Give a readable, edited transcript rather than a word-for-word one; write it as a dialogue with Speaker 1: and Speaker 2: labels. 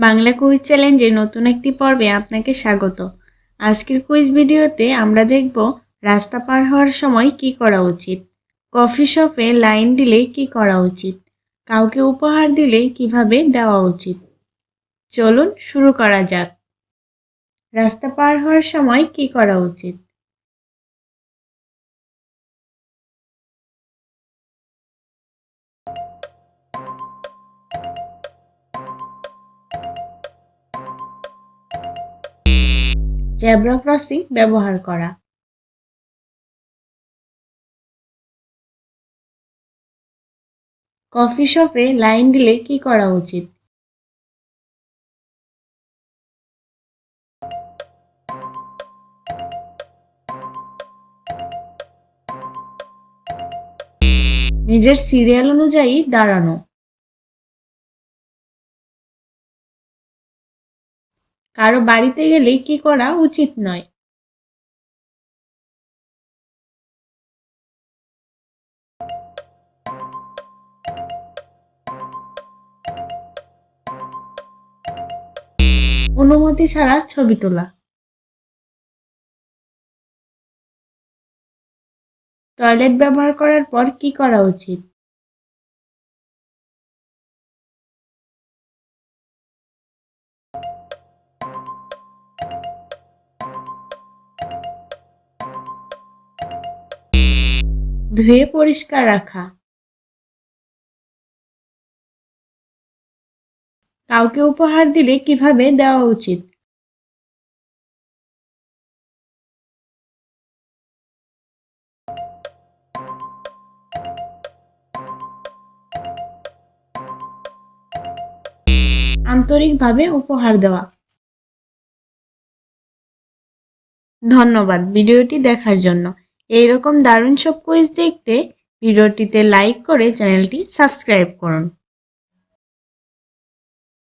Speaker 1: Bangla quiz চ্যালেঞ্জের নতুন একটি পর্বে আপনাকে স্বাগত। আজকের কুইজ ভিডিওতে আমরা দেখব রাস্তা পার হওয়ার সময় কি করা উচিত, কফি শপে লাইন দিলে কি করা উচিত, কাউকে উপহার দিলে কিভাবে দেওয়া উচিত। চলুন শুরু করা যাক। রাস্তা পার হওয়ার সময় কি করা উচিত? জেব্রা ক্রসিং ব্যবহার করা। কফি শপে লাইন দিলে কি করা উচিত? নিজের সিরিয়াল অনুযায়ী দাঁড়ানো। কারো বাড়িতে গেলে কি করা উচিত নয়? অনুমতি ছাড়া ছবি তোলা। টয়লেট ব্যবহার করার পর কি করা উচিত? ধুয়ে পরিষ্কার রাখা। কাউকে উপহার দিলে কিভাবে দেওয়া উচিত? আন্তরিকভাবে উপহার দেওয়া। ধন্যবাদ ভিডিওটি দেখার জন্য। এইরকম দারুণ সব কুইজ দেখতে ভিডিওটিতে লাইক করে চ্যানেলটি সাবস্ক্রাইব করুন।